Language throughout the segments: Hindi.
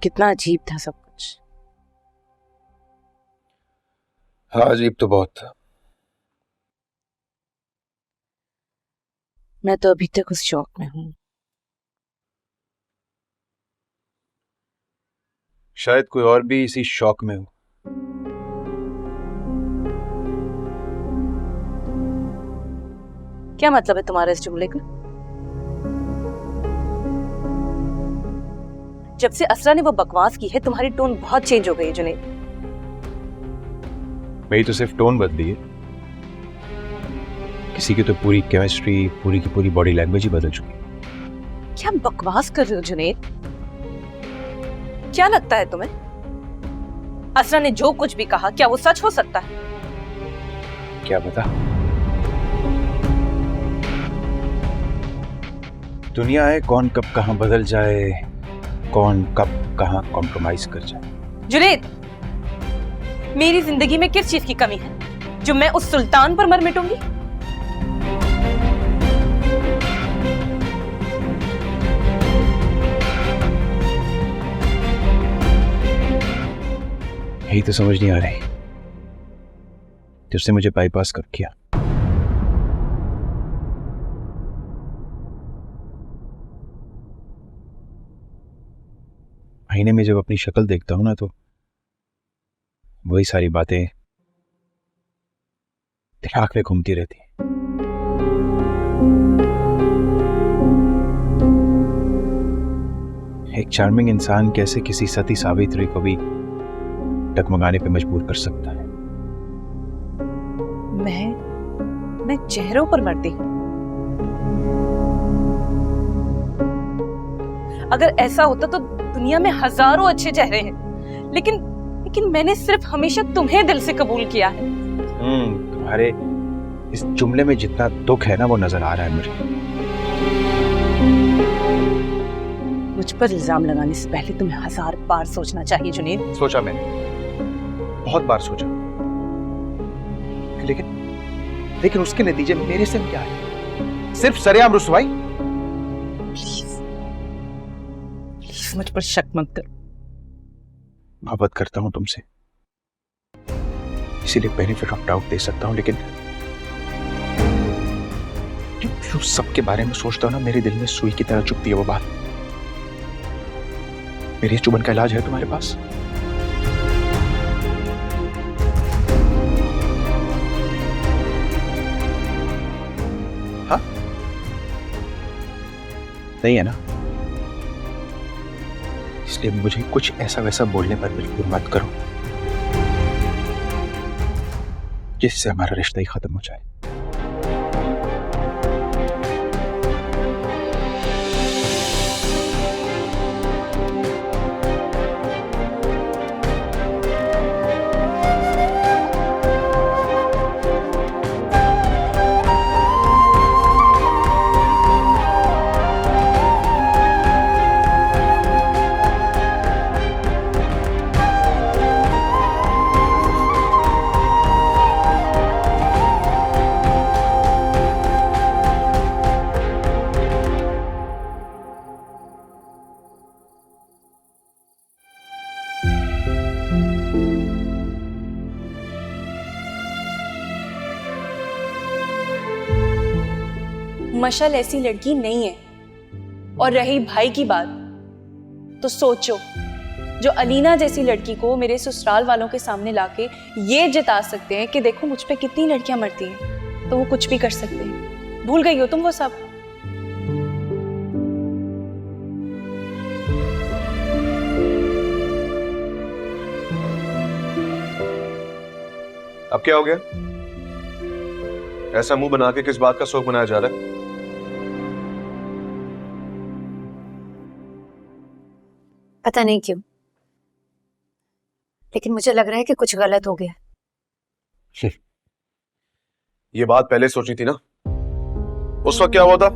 कितना अजीब था सब कुछ। हाँ अजीब तो बहुत था। मैं तो अभी तक उस शौक में हूं। शायद कोई और भी इसी शौक में हो। क्या मतलब है तुम्हारे इस जुमले का? जब से असरा ने वो बकवास की है तुम्हारी टोन बहुत चेंज हो गई है जुनैद। मेरी तो सिर्फ टोन बदली है, किसी की तो पूरी केमिस्ट्री, पूरी की पूरी बॉडी लैंग्वेज ही बदल चुकी है। क्या बकवास कर रहे हो जुनैद? क्या लगता है तुम्हें असरा ने जो कुछ भी कहा क्या वो सच हो सकता है? क्या पता, दुनिया है कौन कब कहां बदल जाए, कौन कब कहां कॉम्प्रोमाइज कर जाए। जुनैद, मेरी जिंदगी में किस चीज की कमी है जो मैं उस सुल्तान पर मर मिटूंगी? यही तो समझ नहीं आ रही कि उसने मुझे बाईपास कब किया। आईने में जब अपनी शक्ल देखता हूं ना तो वही सारी बातें दिमाग में घूमती रहती। एक चार्मिंग इंसान कैसे किसी सती सावित्री को भी टकमगाने पे मजबूर कर सकता है। मैं चेहरों पर मरती हूं। अगर ऐसा होता तो दुनिया में हजारों अच्छे चेहरे हैं, लेकिन मैंने सिर्फ हमेशा तुम्हें दिल से कबूल किया है। तुम्हारे इस जुमले में जितना दुख है ना वो नजर आ रहा है मुझे। मुझ पर इल्जाम लगाने से पहले तुम्हें 1000 बार सोचना चाहिए जुनैद। सोचा मैंने, बहुत बार सोचा, लेकिन उसके नतीजे में मेरे से क्या है? सिर्फ सरेआम रुसवाई। प्लीज मुझ पर शक मत करो। मोहब्बत करता हूं तुमसे, इसीलिए बेनिफिट ऑफ डाउट दे सकता हूं, लेकिन जो सबके बारे में सोचता हूं ना, मेरे दिल में सुई की तरह चुभती है वो बात। मेरी इस चुभन का इलाज है तुम्हारे पास? हाँ, नहीं है ना? इसलिए मुझे कुछ ऐसा वैसा बोलने पर बिल्कुल मत करो जिससे हमारा रिश्ता ही खत्म हो जाए। मशल ऐसी लड़की नहीं है। और रही भाई की बात, तो सोचो, जो अलीना जैसी लड़की को मेरे ससुराल वालों के सामने लाके ये जिता सकते हैं कि देखो मुझ पे कितनी लड़कियां मरती हैं, तो वो कुछ भी कर सकते हैं। भूल गई हो तुम वो सब? अब क्या हो गया? ऐसा मुंह बना के किस बात का शौक मनाया जा रहा है? पता नहीं क्यों, लेकिन मुझे लग रहा है कि कुछ गलत हो गया। ये बात पहले सोचनी थी ना। उस वक्त क्या हुआ था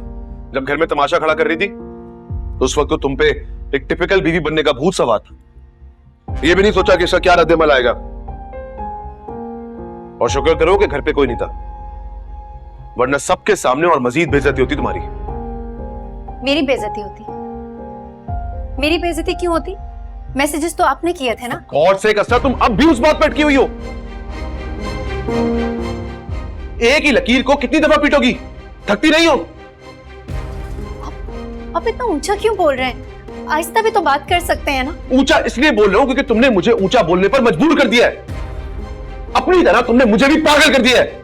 जब घर में तमाशा खड़ा कर रही थी? तो उस वक्त तो तुम पे एक टिपिकल बीवी बनने का भूत सवार था। ये भी नहीं सोचा कि इसका क्या रद्देमल आएगा। और शुक्र करो कि घर पे कोई नहीं था, वरना सबके सामने और मजीद बेइज्जती होती तुम्हारी। मेरी बेइज्जती होती? मेरी बेइज्जती क्यों होती? मैसेजेस तो आपने किए थे ना। गॉड से कसरा, तुम अब भी उस बात पर अटकी हुई हो। एक ही लकीर को कितनी दफा पीटोगी? थकती नहीं हो? आप इतना ऊंचा क्यों बोल रहे हैं? आहिस्ता भी तो बात कर सकते हैं ना। ऊंचा इसलिए बोल रहा हूं क्योंकि तुमने मुझे ऊंचा बोलने पर मजबूर कर दिया है। अपनी तरह तुमने मुझे भी पागल कर दिया है।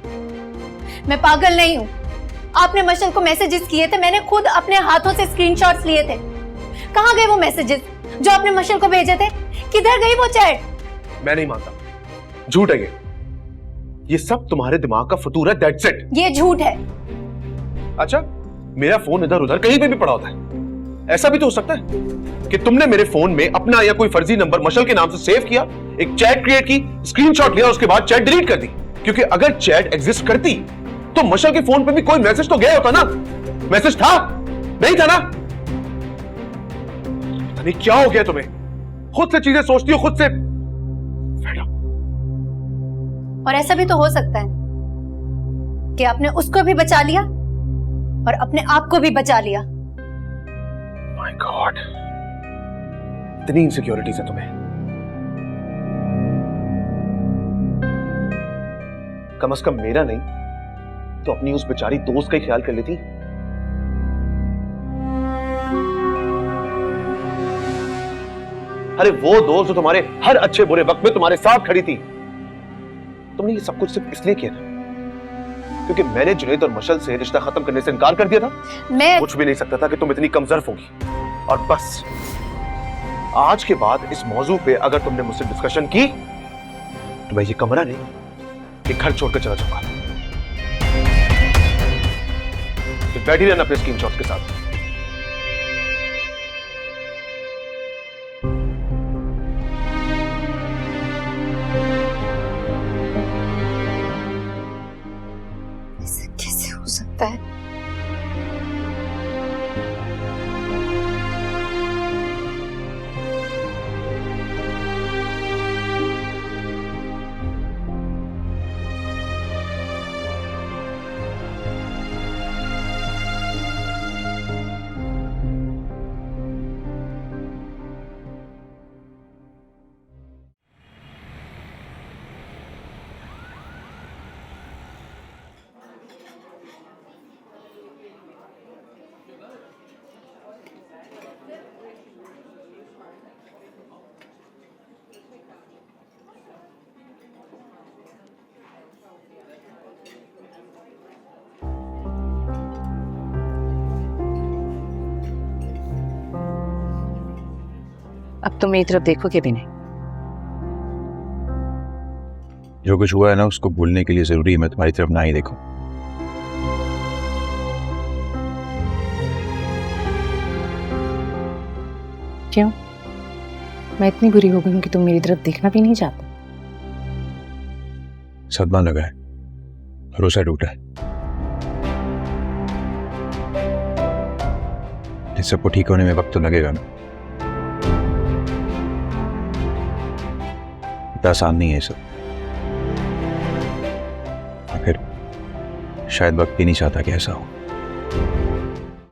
मैं पागल नहीं हूँ। आपने मशल को मैसेजेस किए थे, मैंने खुद अपने हाथों से स्क्रीनशॉट्स लिए थे। कहाँ गए वो मैसेजेस जो आपने मशल को भेजे थे? किधर गई वो चैट? मैं नहीं मानता, झूठ है ये सब तुम्हारे दिमाग का फतूर है, दैट्स इट। ये झूठ है। अच्छा, मेरा फोन इधर उधर कहीं पे भी पड़ा होता है। ऐसा भी तो हो सकता है कि तुमने मेरे फोन में अपना या कोई फर्जी नंबर मशल के नाम से सेव किया, एक चैट क्रिएट की, स्क्रीनशॉट लिया, उसके बाद चैट डिलीट कर दी। क्योंकि अगर चैट एग्जिस्ट करती तो मशल के फोन पे भी कोई मैसेज तो गया होता ना। मैसेज था, नहीं था ना? अरे क्या हो गया तुम्हें? खुद से चीजें सोचती हो, खुद से। और ऐसा भी तो हो सकता है कि आपने उसको भी बचा लिया और अपने आप को भी बचा लिया। माय गॉड, इतनी इनसिक्योरिटीज है तुम्हें। कम से कम मेरा नहीं तो अपनी उस बेचारी दोस्त का ही ख्याल कर लेती। अरे वो दोस्त जो तुम्हारे हर अच्छे बुरे वक्त में तुम्हारे साथ खड़ी थी। तुमने ये सब कुछ सिर्फ इसलिए किया था क्योंकि मैंने जुनैद और मशल से रिश्ता खत्म करने से इनकार कर दिया था। मैं कुछ भी नहीं सकता था कि तुम इतनी कमजोर होगी। और बस आज के बाद इस मौजू पे अगर तुमने मुझसे डिस्कशन की तो मैं ये कमरा नहीं, ये घर छोड़कर चला जाऊंगा। तो बैठी रहना अपने स्क्रीनशॉट्स के साथ। कैसे हो सकता है? अब तुम मेरी तरफ देखोगे भी नहीं। जो कुछ हुआ है ना उसको भूलने के लिए जरूरी है मैं तुम्हारी तरफ ना ही देखूं। क्यों? मैं इतनी बुरी हो गई हूं कि तुम मेरी तरफ देखना भी नहीं चाहते? सदमा लगा है, भरोसा टूटा है। इस सबको ठीक होने में वक्त तो लगेगा ना। इतना आसान नहीं है सब। फिर शायद वक्त भी नहीं चाहता कि ऐसा हो।